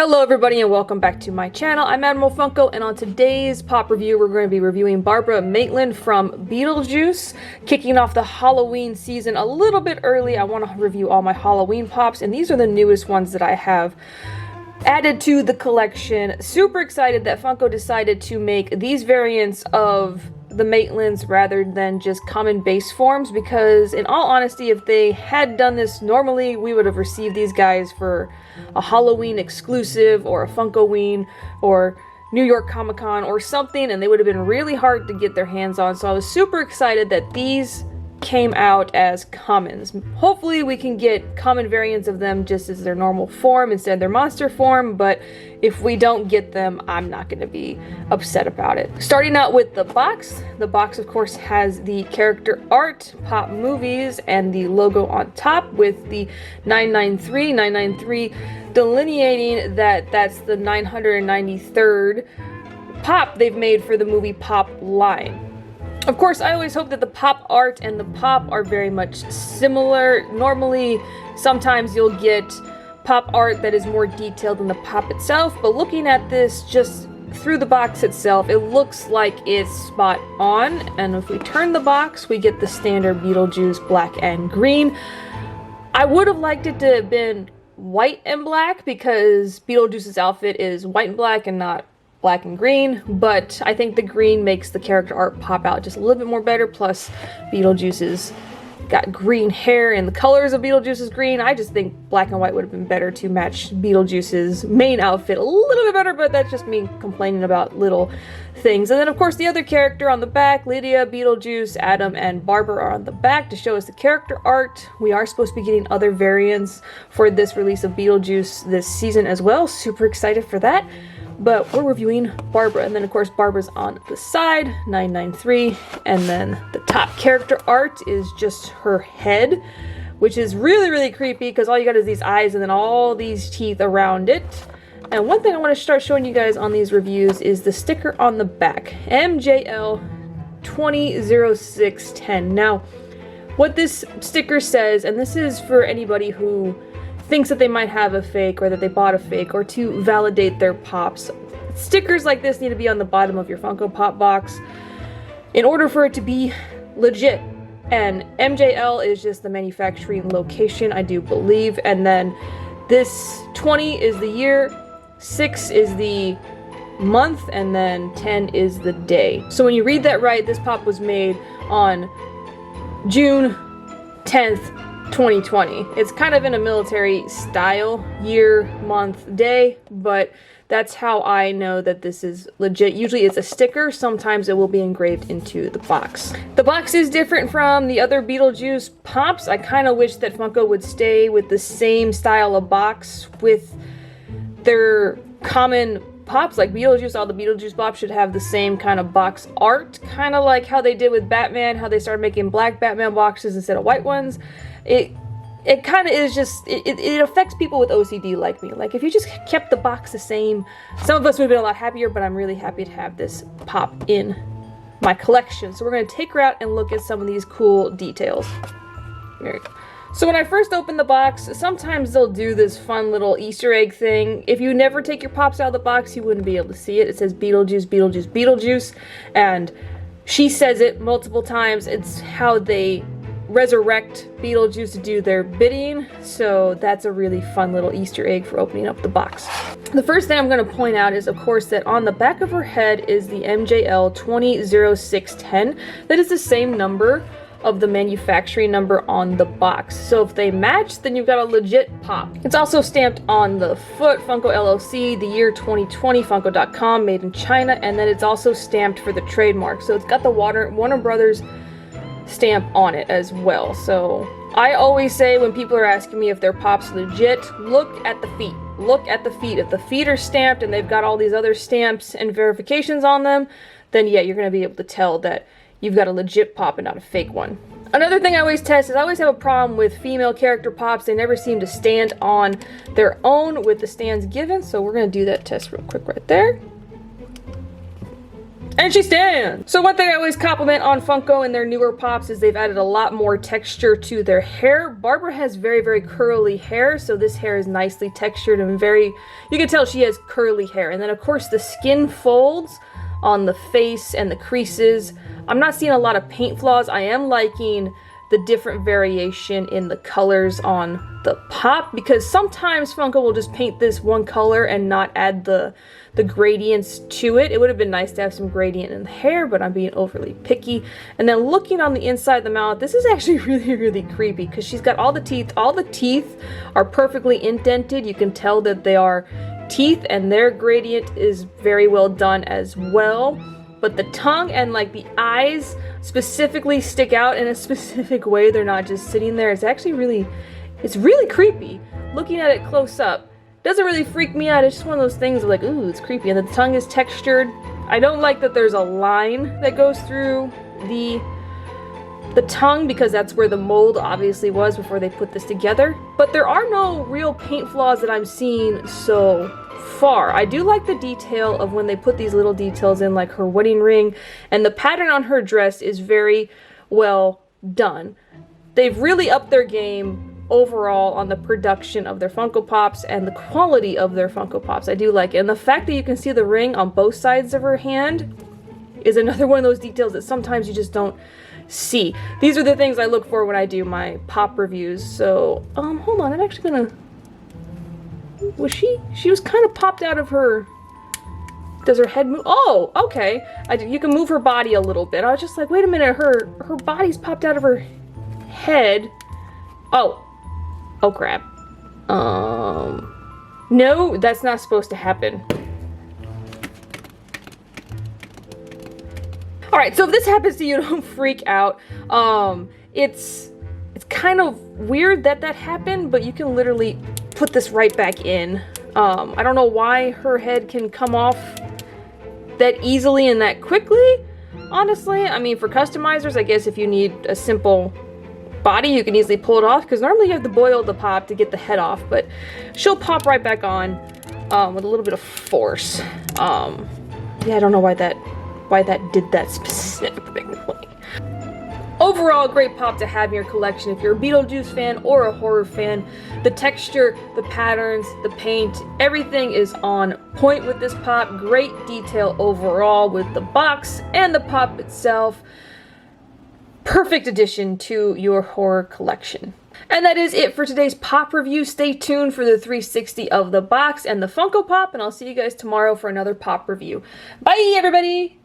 Hello everybody and welcome back to my channel. I'm Maitland Funko, and on today's pop review we're going to be reviewing Barbara Maitland from Beetlejuice, kicking off the Halloween season a little bit early. I want to review all my Halloween pops, and these are the newest ones that I have added to the collection. Super excited that Funko decided to make these variants of the Maitlands rather than just common base forms, because in all honesty, if they had done this normally, we would have received these guys for a Halloween exclusive or a Funkoween or New York Comic Con or something, and they would have been really hard to get their hands on. So I was super excited that these came out as commons. Hopefully we can get common variants of them just as their normal form instead of their monster form, but if we don't get them, I'm not going to be upset about it. Starting out with the box of course has the character art, Pop Movies, and the logo on top with the 993 delineating that that's the 993rd pop they've made for the movie Pop line. Of course, I always hope that the pop art and the pop are very much similar. Normally, sometimes you'll get pop art that is more detailed than the pop itself, but looking at this just through the box itself, it looks like it's spot on. And if we turn the box, we get the standard Beetlejuice black and green. I would have liked it to have been white and black because Beetlejuice's outfit is white and black and not black and green, but I think the green makes the character art pop out just a little bit more better. Plus Beetlejuice's got green hair and the colors of Beetlejuice's green. I just think black and white would have been better to match Beetlejuice's main outfit a little bit better, but that's just me complaining about little things. And then of course the other character on the back, Lydia, Beetlejuice, Adam, and Barbara are on the back to show us the character art. We are supposed to be getting other variants for this release of Beetlejuice this season as well. Super excited for that. But we're reviewing Barbara, and then of course Barbara's on the side, 993, and then the top character art is just her head, which is really creepy because all you got is these eyes and then all these teeth around it. And one thing I want to start showing you guys on these reviews is the sticker on the back, MJL 200610. Now, what this sticker says, and this is for anybody who thinks that they might have a fake or that they bought a fake or to validate their pops. Stickers like this need to be on the bottom of your Funko Pop box in order for it to be legit. And MJL is just the manufacturing location, I do believe. And then this 20 is the year, 6 is the month, and then 10 is the day. So when you read that right, this pop was made on June 10th, 2020. It's kind of in a military style, year, month, day, but that's how I know that this is legit. Usually it's a sticker, sometimes it will be engraved into the box. The box is different from the other Beetlejuice pops. I kind of wish that Funko would stay with the same style of box with their common pops. Like Beetlejuice, all the Beetlejuice pops should have the same kind of box art, kind of like how they did with Batman, how they started making black Batman boxes instead of white ones. It kind of is just, it affects people with OCD like me. Like if you just kept the box the same, some of us would have been a lot happier, but I'm really happy to have this pop in my collection. So we're going to take her out and look at some of these cool details. There you go. So when I first opened the box, sometimes they'll do this fun little Easter egg thing. If you never take your pops out of the box, you wouldn't be able to see it. It says Beetlejuice, Beetlejuice, Beetlejuice, and she says it multiple times. It's how they resurrect Beetlejuice to do their bidding, so that's a really fun little Easter egg for opening up the box. The first thing I'm going to point out is of course that on the back of her head is the MJL 200610. That is the same number of the manufacturing number on the box. So if they match, then you've got a legit pop. It's also stamped on the foot, Funko LLC, the year 2020, Funko.com, made in China, and then it's also stamped for the trademark. So it's got the Warner Brothers stamp on it as well. So I always say when people are asking me if their pop's legit, look at the feet. Look at the feet. If the feet are stamped and they've got all these other stamps and verifications on them, then yeah, you're going to be able to tell that you've got a legit pop and not a fake one. Another thing I always test is I always have a problem with female character pops. They never seem to stand on their own with the stands given. So we're going to do that test real quick right there. And she stands! So one thing I always compliment on Funko and their newer pops is they've added a lot more texture to their hair. Barbara has very, very curly hair, so this hair is nicely textured and very, you can tell she has curly hair. And then of course the skin folds on the face and the creases. I'm not seeing a lot of paint flaws. I am liking the different variation in the colors on the pop, because sometimes Funko will just paint this one color and not add the gradients to it. It would have been nice to have some gradient in the hair, but I'm being overly picky. And then looking on the inside of the mouth, this is actually really, really creepy because she's got all the teeth. All the teeth are perfectly indented. You can tell that they are teeth, and their gradient is very well done as well. But the tongue and like the eyes specifically stick out in a specific way. They're not just sitting there. It's actually really, it's really creepy. Looking at it close up doesn't really freak me out. It's just one of those things of like, ooh, it's creepy. And the tongue is textured. I don't like that there's a line that goes through the tongue, because that's where the mold obviously was before they put this together. But there are no real paint flaws that I'm seeing so far. I do like the detail of when they put these little details in, like her wedding ring, and the pattern on her dress is very well done. They've really upped their game overall on the production of their Funko Pops and the quality of their Funko Pops. I do like it. And the fact that you can see the ring on both sides of her hand is another one of those details that sometimes you just don't see. These are the things I look for when I do my pop reviews. So, hold on, I'm actually gonna... Was she was kind of popped out of her... Does her head move? Oh, okay. You can move her body a little bit. I was just like, wait a minute, her body's popped out of her head. Oh crap. No, that's not supposed to happen. Alright, so if this happens to you, don't freak out. It's kind of weird that happened, but you can literally put this right back in. I don't know why her head can come off that easily and that quickly, honestly. I mean, for customizers, I guess if you need a simple body, you can easily pull it off, because normally you have to boil the pop to get the head off, but she'll pop right back on with a little bit of force. Yeah, I don't know why that did that specifically. Overall, great pop to have in your collection if you're a Beetlejuice fan or a horror fan. The texture, the patterns, the paint, everything is on point with this pop. Great detail overall with the box and the pop itself. Perfect addition to your horror collection. And that is it for today's pop review. Stay tuned for the 360 of the box and the Funko Pop, and I'll see you guys tomorrow for another pop review. Bye, everybody!